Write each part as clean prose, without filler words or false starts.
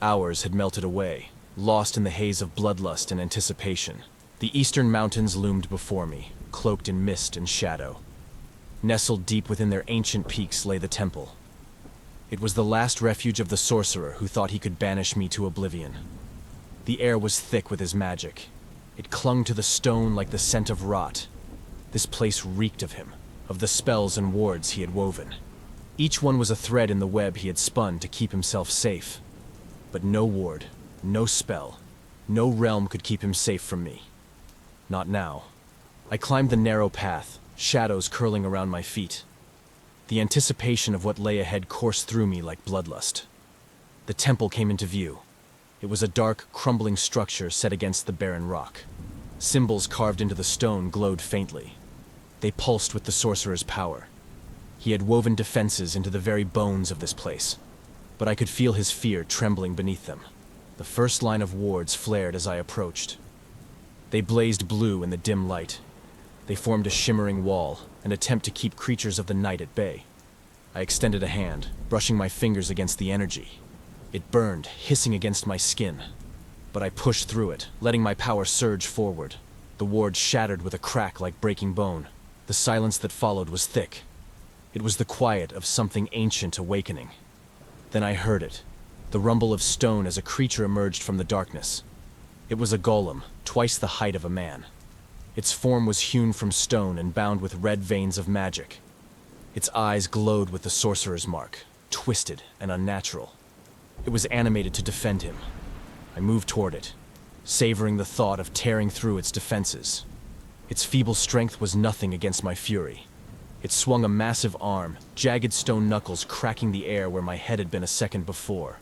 Hours had melted away, lost in the haze of bloodlust and anticipation. The eastern mountains loomed before me, cloaked in mist and shadow. Nestled deep within their ancient peaks lay the temple. It was the last refuge of the sorcerer who thought he could banish me to oblivion. The air was thick with his magic. It clung to the stone like the scent of rot. This place reeked of him, of the spells and wards he had woven. Each one was a thread in the web he had spun to keep himself safe. But no ward, no spell, no realm could keep him safe from me. Not now. I climbed the narrow path, shadows curling around my feet. The anticipation of what lay ahead coursed through me like bloodlust. The temple came into view. It was a dark, crumbling structure set against the barren rock. Symbols carved into the stone glowed faintly. They pulsed with the sorcerer's power. He had woven defenses into the very bones of this place, but I could feel his fear trembling beneath them. The first line of wards flared as I approached. They blazed blue in the dim light. They formed a shimmering wall, an attempt to keep creatures of the night at bay. I extended a hand, brushing my fingers against the energy. It burned, hissing against my skin. But I pushed through it, letting my power surge forward. The ward shattered with a crack like breaking bone. The silence that followed was thick. It was the quiet of something ancient awakening. Then I heard it, the rumble of stone as a creature emerged from the darkness. It was a golem, twice the height of a man. Its form was hewn from stone and bound with red veins of magic. Its eyes glowed with the sorcerer's mark, twisted and unnatural. It was animated to defend him. I moved toward it, savoring the thought of tearing through its defenses. Its feeble strength was nothing against my fury. It swung a massive arm, jagged stone knuckles cracking the air where my head had been a second before.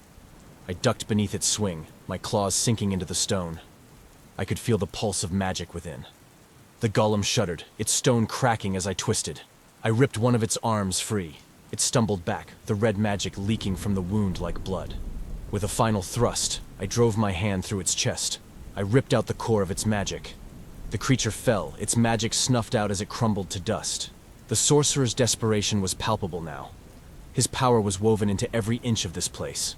I ducked beneath its swing, my claws sinking into the stone. I could feel the pulse of magic within. The golem shuddered, its stone cracking as I twisted. I ripped one of its arms free. It stumbled back, the red magic leaking from the wound like blood. With a final thrust, I drove my hand through its chest. I ripped out the core of its magic. The creature fell, its magic snuffed out as it crumbled to dust. The sorcerer's desperation was palpable now. His power was woven into every inch of this place.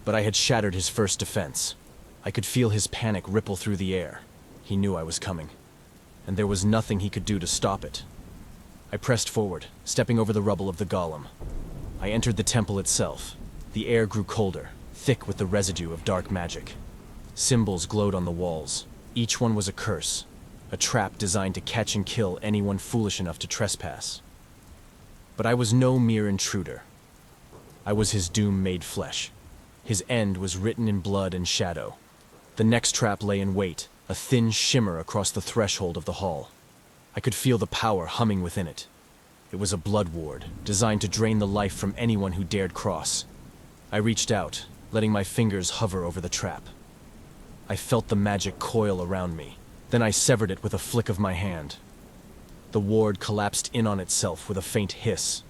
But I had shattered his first defense. I could feel his panic ripple through the air. He knew I was coming, and there was nothing he could do to stop it. I pressed forward, stepping over the rubble of the golem. I entered the temple itself. The air grew colder, thick with the residue of dark magic. Symbols glowed on the walls. Each one was a curse, a trap designed to catch and kill anyone foolish enough to trespass. But I was no mere intruder. I was his doom made flesh. His end was written in blood and shadow. The next trap lay in wait, a thin shimmer across the threshold of the hall. I could feel the power humming within it. It was a blood ward, designed to drain the life from anyone who dared cross. I reached out, letting my fingers hover over the trap. I felt the magic coil around me. Then I severed it with a flick of my hand. The ward collapsed in on itself with a faint hiss.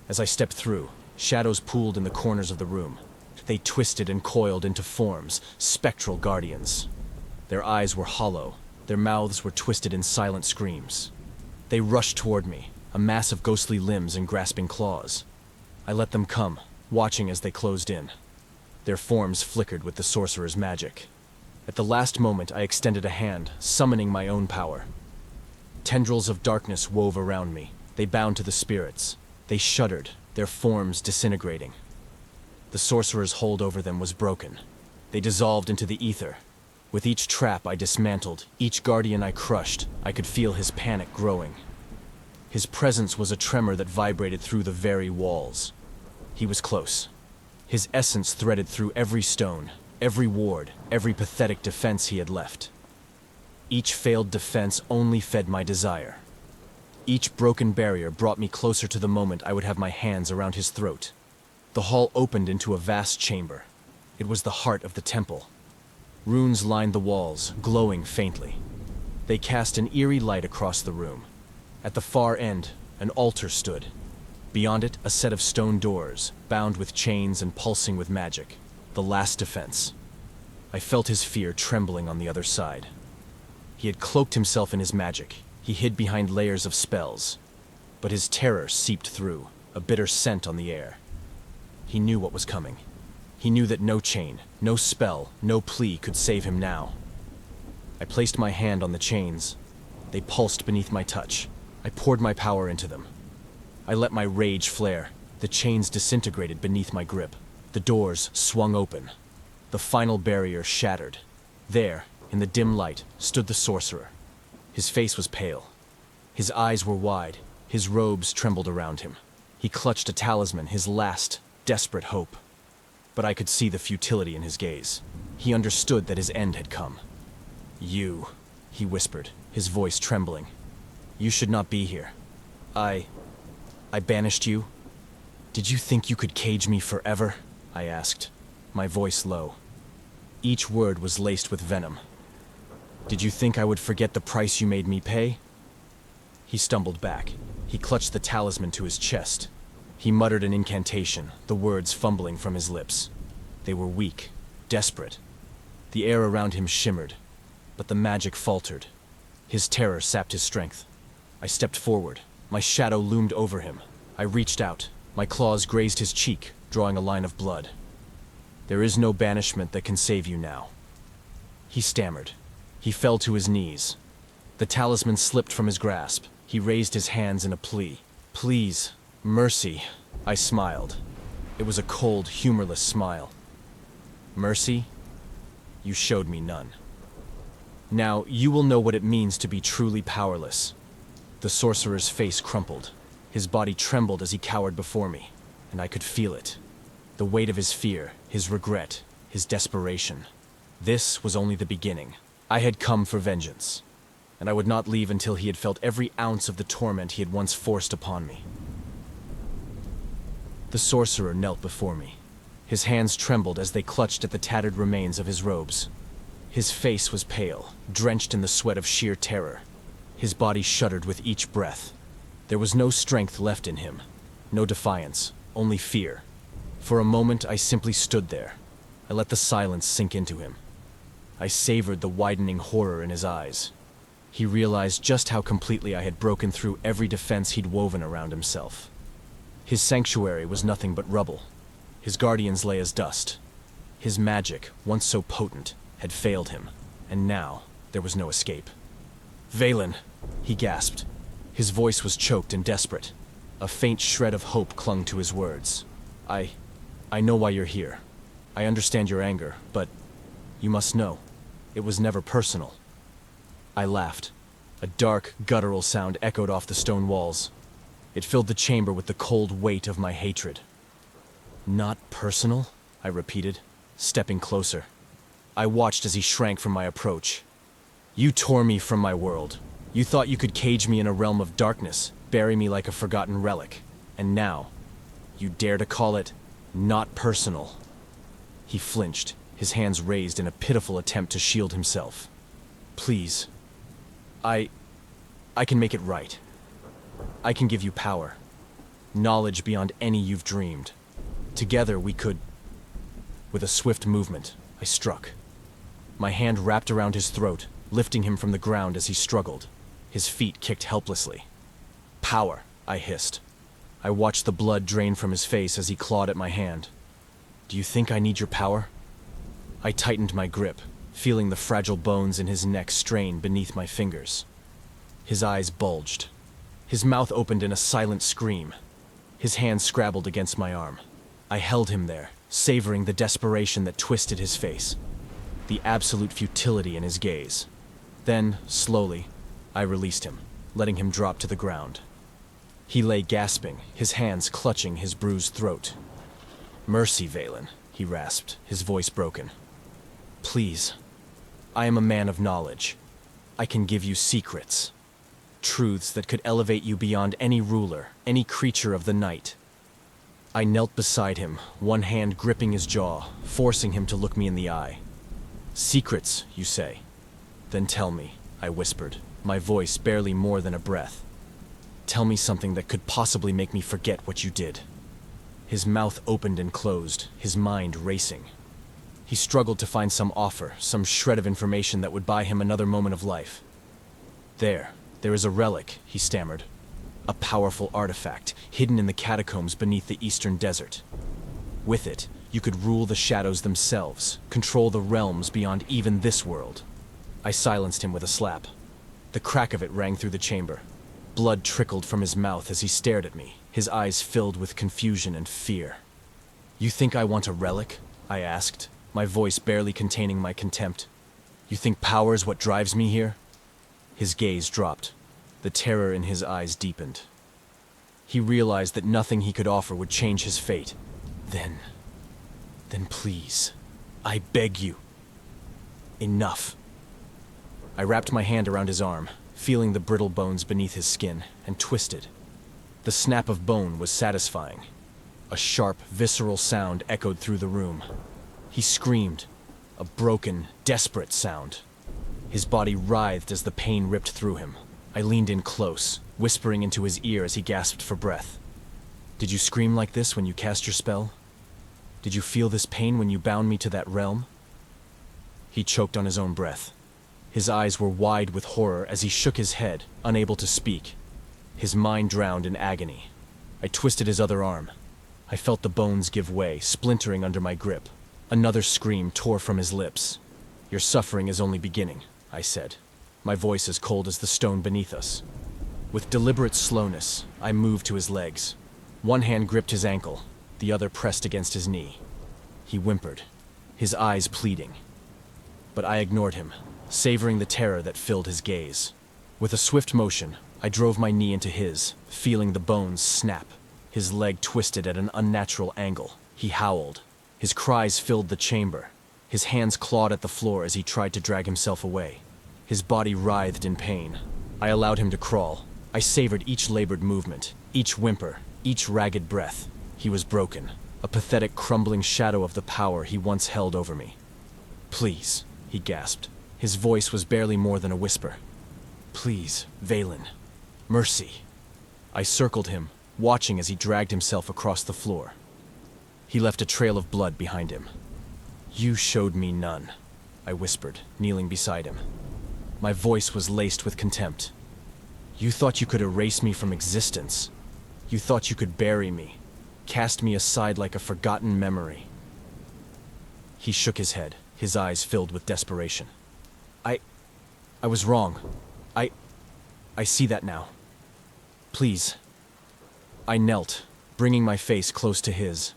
As I stepped through, shadows pooled in the corners of the room. They twisted and coiled into forms, spectral guardians. Their eyes were hollow. Their mouths were twisted in silent screams. They rushed toward me, a mass of ghostly limbs and grasping claws. I let them come, watching as they closed in. Their forms flickered with the sorcerer's magic. At the last moment, I extended a hand, summoning my own power. Tendrils of darkness wove around me. They bound to the spirits. They shuddered, their forms disintegrating. The sorcerer's hold over them was broken. They dissolved into the ether. With each trap I dismantled, each guardian I crushed, I could feel his panic growing. His presence was a tremor that vibrated through the very walls. He was close. His essence threaded through every stone, every ward, every pathetic defense he had left. Each failed defense only fed my desire. Each broken barrier brought me closer to the moment I would have my hands around his throat. The hall opened into a vast chamber. It was the heart of the temple. Runes lined the walls, glowing faintly. They cast an eerie light across the room. At the far end, an altar stood. Beyond it, a set of stone doors, bound with chains and pulsing with magic. The last defense. I felt his fear trembling on the other side. He had cloaked himself in his magic. He hid behind layers of spells. But his terror seeped through, a bitter scent on the air. He knew what was coming. He knew that no chain, no spell, no plea could save him now. I placed my hand on the chains. They pulsed beneath my touch. I poured my power into them. I let my rage flare. The chains disintegrated beneath my grip. The doors swung open. The final barrier shattered. There, in the dim light, stood the sorcerer. His face was pale. His eyes were wide. His robes trembled around him. He clutched a talisman, his last, desperate hope. But I could see the futility in his gaze. He understood that his end had come. "You," he whispered, his voice trembling. "You should not be here. I banished you? Did you think you could cage me forever?" I asked, my voice low. Each word was laced with venom. "Did you think I would forget the price you made me pay?" He stumbled back. He clutched the talisman to his chest. He muttered an incantation, the words fumbling from his lips. They were weak, desperate. The air around him shimmered, but the magic faltered. His terror sapped his strength. I stepped forward. My shadow loomed over him. I reached out. My claws grazed his cheek, drawing a line of blood. "There is no banishment that can save you now." He stammered. He fell to his knees. The talisman slipped from his grasp. He raised his hands in a plea. "Please, mercy," I smiled. It was a cold, humorless smile. "Mercy? You showed me none. Now you will know what it means to be truly powerless." The sorcerer's face crumpled. His body trembled as he cowered before me, and I could feel it. The weight of his fear, his regret, his desperation. This was only the beginning. I had come for vengeance, and I would not leave until he had felt every ounce of the torment he had once forced upon me. The sorcerer knelt before me. His hands trembled as they clutched at the tattered remains of his robes. His face was pale, drenched in the sweat of sheer terror. His body shuddered with each breath. There was no strength left in him, no defiance, only fear. For a moment, I simply stood there. I let the silence sink into him. I savored the widening horror in his eyes. He realized just how completely I had broken through every defense he'd woven around himself. His sanctuary was nothing but rubble. His guardians lay as dust. His magic, once so potent, had failed him, and now there was no escape. "Valen," he gasped. His voice was choked and desperate. A faint shred of hope clung to his words. I know why you're here. I understand your anger, but you must know, it was never personal." I laughed. A dark, guttural sound echoed off the stone walls. It filled the chamber with the cold weight of my hatred. "Not personal?" I repeated, stepping closer. I watched as he shrank from my approach. "You tore me from my world. You thought you could cage me in a realm of darkness, bury me like a forgotten relic. And now, you dare to call it not personal." He flinched, his hands raised in a pitiful attempt to shield himself. "Please. I can make it right. I can give you power. Knowledge beyond any you've dreamed. Together we could..." With a swift movement, I struck. My hand wrapped around his throat, lifting him from the ground as he struggled. His feet kicked helplessly. "Power," I hissed. I watched the blood drain from his face as he clawed at my hand. "Do you think I need your power?" I tightened my grip, feeling the fragile bones in his neck strain beneath my fingers. His eyes bulged. His mouth opened in a silent scream. His hand scrabbled against my arm. I held him there, savoring the desperation that twisted his face, the absolute futility in his gaze. Then, slowly, I released him, letting him drop to the ground. He lay gasping, his hands clutching his bruised throat. "Mercy, Valen," he rasped, his voice broken. "Please. I am a man of knowledge. I can give you secrets. Truths that could elevate you beyond any ruler, any creature of the night." I knelt beside him, one hand gripping his jaw, forcing him to look me in the eye. "Secrets, you say? Then tell me," I whispered, my voice barely more than a breath. "Tell me something that could possibly make me forget what you did." His mouth opened and closed, his mind racing. He struggled to find some offer, some shred of information that would buy him another moment of life. There is a relic," he stammered. "A powerful artifact, hidden in the catacombs beneath the eastern desert. With it, You could rule the shadows themselves, control the realms beyond even this world. I silenced him with a slap. The crack of it rang through the chamber. Blood trickled from his mouth as he stared at me, his eyes filled with confusion and fear. "You think I want a relic?" I asked, my voice barely containing my contempt. "You think power's what drives me here?" His gaze dropped. The terror in his eyes deepened. He realized that nothing he could offer would change his fate. Then please, I beg you. Enough. I wrapped my hand around his arm, feeling the brittle bones beneath his skin, and twisted. The snap of bone was satisfying. A sharp, visceral sound echoed through the room. He screamed, a broken, desperate sound. His body writhed as the pain ripped through him. I leaned in close, whispering into his ear as he gasped for breath. "Did you scream like this when you cast your spell? Did you feel this pain when you bound me to that realm?" He choked on his own breath. His eyes were wide with horror as he shook his head, unable to speak. His mind drowned in agony. I twisted his other arm. I felt the bones give way, splintering under my grip. Another scream tore from his lips. "Your suffering is only beginning," I said, my voice as cold as the stone beneath us. With deliberate slowness, I moved to his legs. One hand gripped his ankle, the other pressed against his knee. He whimpered, his eyes pleading. But I ignored him, savoring the terror that filled his gaze. With a swift motion, I drove my knee into his, feeling the bones snap. His leg twisted at an unnatural angle. He howled. His cries filled the chamber. His hands clawed at the floor as he tried to drag himself away. His body writhed in pain. I allowed him to crawl. I savored each labored movement, each whimper, each ragged breath. He was broken, a pathetic crumbling shadow of the power he once held over me. "Please," he gasped. His voice was barely more than a whisper. "Please, Valen. Mercy." I circled him, watching as he dragged himself across the floor. He left a trail of blood behind him. "You showed me none," I whispered, kneeling beside him. My voice was laced with contempt. "You thought you could erase me from existence. You thought you could bury me, cast me aside like a forgotten memory." He shook his head, his eyes filled with desperation. I was wrong. I see that now. Please." I knelt, bringing my face close to his.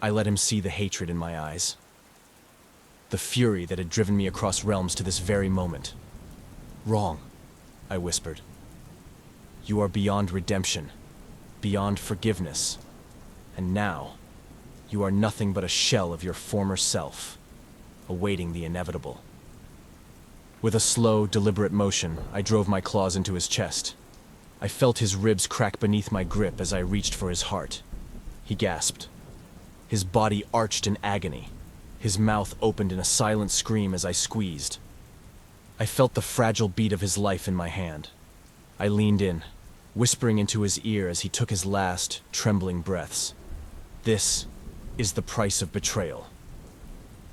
I let him see the hatred in my eyes. The fury that had driven me across realms to this very moment. "Wrong," I whispered. "You are beyond redemption, beyond forgiveness, and now you are nothing but a shell of your former self, awaiting the inevitable." With a slow, deliberate motion, I drove my claws into his chest. I felt his ribs crack beneath my grip as I reached for his heart. He gasped. His body arched in agony. His mouth opened in a silent scream as I squeezed. I felt the fragile beat of his life in my hand. I leaned in, whispering into his ear as he took his last, trembling breaths. "This is the price of betrayal."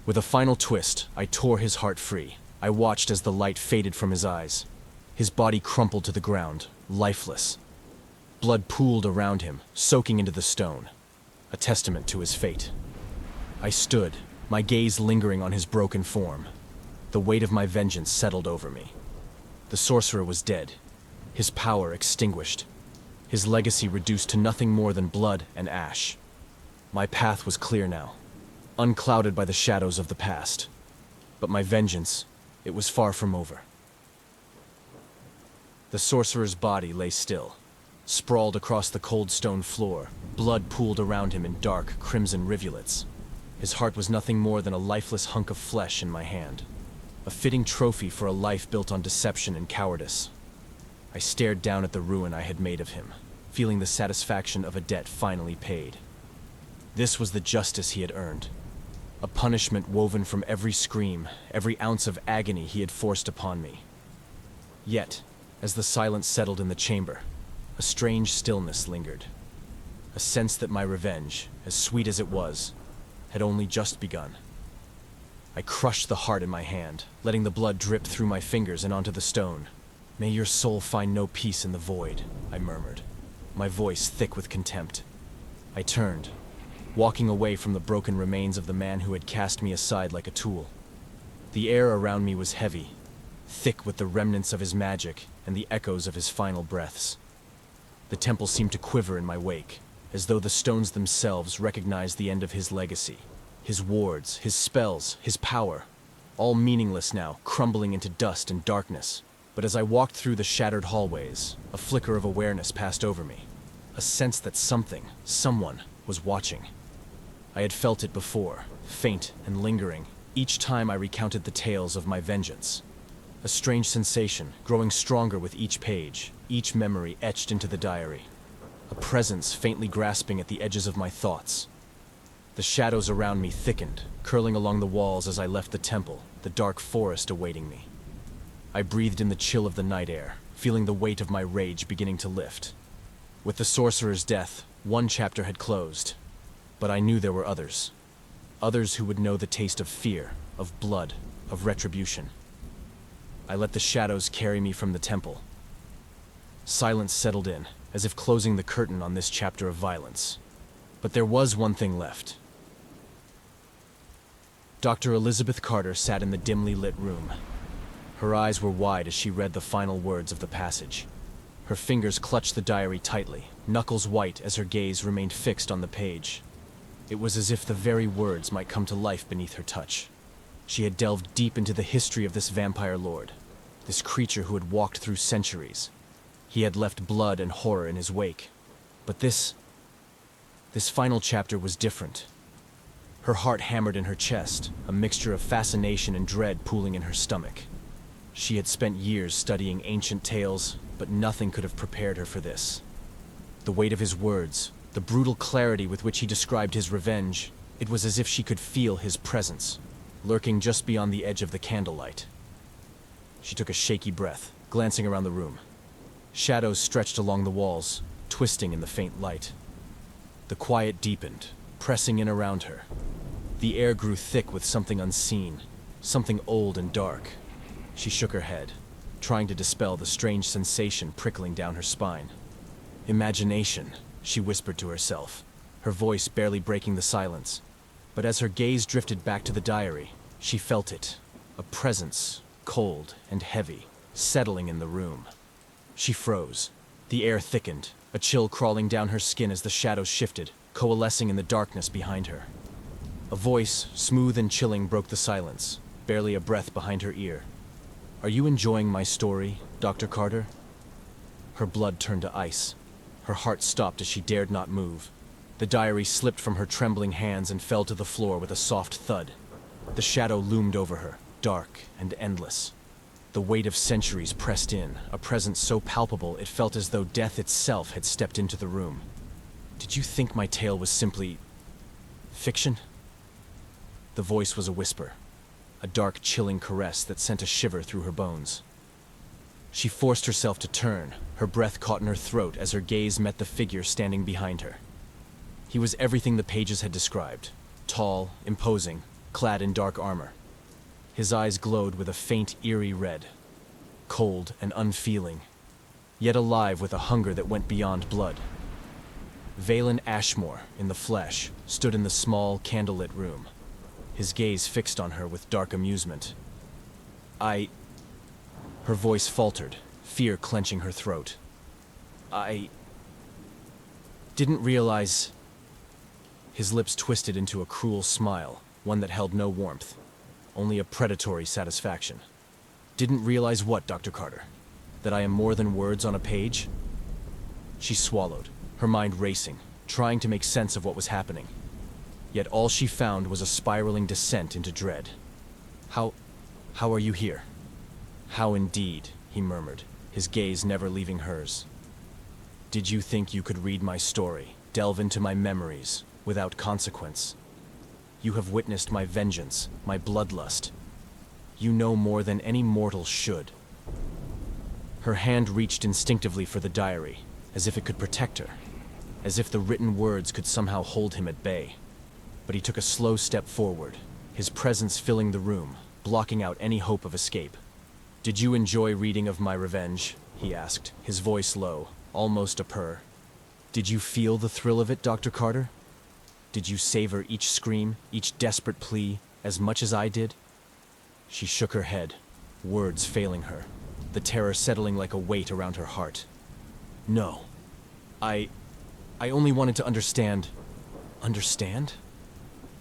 With a final twist, I tore his heart free. I watched as the light faded from his eyes. His body crumpled to the ground, lifeless. Blood pooled around him, soaking into the stone, a testament to his fate. I stood, my gaze lingering on his broken form. The weight of my vengeance settled over me. The sorcerer was dead, his power extinguished, his legacy reduced to nothing more than blood and ash. My path was clear now, unclouded by the shadows of the past. But my vengeance, it was far from over. The sorcerer's body lay still, sprawled across the cold stone floor, blood pooled around him in dark, crimson rivulets. His heart was nothing more than a lifeless hunk of flesh in my hand, a fitting trophy for a life built on deception and cowardice. I stared down at the ruin I had made of him, feeling the satisfaction of a debt finally paid. This was the justice he had earned, a punishment woven from every scream, every ounce of agony he had forced upon me. Yet, as the silence settled in the chamber, a strange stillness lingered, a sense that my revenge, as sweet as it was, had only just begun. I crushed the heart in my hand, letting the blood drip through my fingers and onto the stone. "May your soul find no peace in the void," I murmured, my voice thick with contempt. I turned, walking away from the broken remains of the man who had cast me aside like a tool. The air around me was heavy, thick with the remnants of his magic and the echoes of his final breaths. The temple seemed to quiver in my wake, as though the stones themselves recognized the end of his legacy. His wards, his spells, his power, all meaningless now, crumbling into dust and darkness. But as I walked through the shattered hallways, a flicker of awareness passed over me. A sense that someone, was watching. I had felt it before, faint and lingering, each time I recounted the tales of my vengeance. A strange sensation, growing stronger with each page, each memory etched into the diary. A presence faintly grasping at the edges of my thoughts. The shadows around me thickened, curling along the walls as I left the temple, the dark forest awaiting me. I breathed in the chill of the night air, feeling the weight of my rage beginning to lift. With the sorcerer's death, one chapter had closed, but I knew there were others. Others who would know the taste of fear, of blood, of retribution. I let the shadows carry me from the temple. Silence settled in, as if closing the curtain on this chapter of violence. But there was one thing left. Dr. Elizabeth Carter sat in the dimly lit room. Her eyes were wide as she read the final words of the passage. Her fingers clutched the diary tightly, knuckles white as her gaze remained fixed on the page. It was as if the very words might come to life beneath her touch. She had delved deep into the history of this vampire lord, this creature who had walked through centuries. He had left blood and horror in his wake. But this final chapter was different. Her heart hammered in her chest, a mixture of fascination and dread pooling in her stomach. She had spent years studying ancient tales, but nothing could have prepared her for this. The weight of his words, the brutal clarity with which he described his revenge, it was as if she could feel his presence, lurking just beyond the edge of the candlelight. She took a shaky breath, glancing around the room. Shadows stretched along the walls, twisting in the faint light. The quiet deepened, pressing in around her. The air grew thick with something unseen, something old and dark. She shook her head, trying to dispel the strange sensation prickling down her spine. Imagination, she whispered to herself, her voice barely breaking the silence. But as her gaze drifted back to the diary, she felt it, a presence, cold and heavy, settling in the room. She froze. The air thickened, a chill crawling down her skin as the shadows shifted, coalescing in the darkness behind her. A voice, smooth and chilling, broke the silence, barely a breath behind her ear. "Are you enjoying my story, Dr. Carter?" Her blood turned to ice. Her heart stopped as she dared not move. The diary slipped from her trembling hands and fell to the floor with a soft thud. The shadow loomed over her, dark and endless. The weight of centuries pressed in, a presence so palpable it felt as though death itself had stepped into the room. "Did you think my tale was simply fiction?" The voice was a whisper, a dark, chilling caress that sent a shiver through her bones. She forced herself to turn, her breath caught in her throat as her gaze met the figure standing behind her. He was everything the pages had described, tall, imposing, clad in dark armor. His eyes glowed with a faint, eerie red, cold and unfeeling, yet alive with a hunger that went beyond blood. Valen Ashmore, in the flesh, stood in the small, candlelit room, his gaze fixed on her with dark amusement. Her voice faltered, fear clenching her throat. "I didn't realize..." His lips twisted into a cruel smile, one that held no warmth, only a predatory satisfaction. "Didn't realize what, Dr. Carter? That I am more than words on a page?" She swallowed, her mind racing, trying to make sense of what was happening. Yet all she found was a spiraling descent into dread. How are you here?" "How indeed," he murmured, his gaze never leaving hers. "Did you think you could read my story, delve into my memories, without consequence? You have witnessed my vengeance, my bloodlust. You know more than any mortal should." Her hand reached instinctively for the diary, as if it could protect her, as if the written words could somehow hold him at bay. But he took a slow step forward, his presence filling the room, blocking out any hope of escape. "Did you enjoy reading of my revenge?" he asked, his voice low, almost a purr. "Did you feel the thrill of it, Dr. Carter?" Did you savor each scream, each desperate plea, as much as I did? She shook her head, words failing her, the terror settling like a weight around her heart. No. I only wanted to understand. Understand?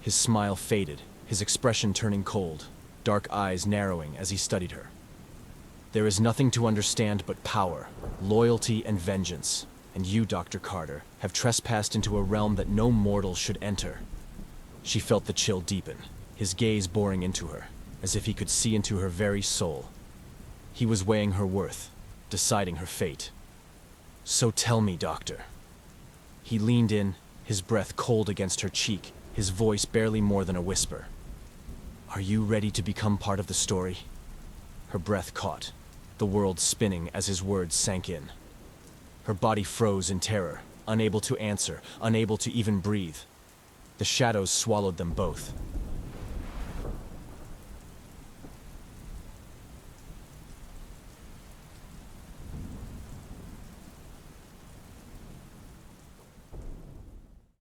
His smile faded, his expression turning cold, dark eyes narrowing as he studied her. There is nothing to understand but power, loyalty, and vengeance. And you, Dr. Carter, have trespassed into a realm that no mortal should enter. She felt the chill deepen, his gaze boring into her, as if he could see into her very soul. He was weighing her worth, deciding her fate. So tell me, Doctor. He leaned in, his breath cold against her cheek, his voice barely more than a whisper. Are you ready to become part of the story? Her breath caught, the world spinning as his words sank in. Her body froze in terror, unable to answer, unable to even breathe. The shadows swallowed them both,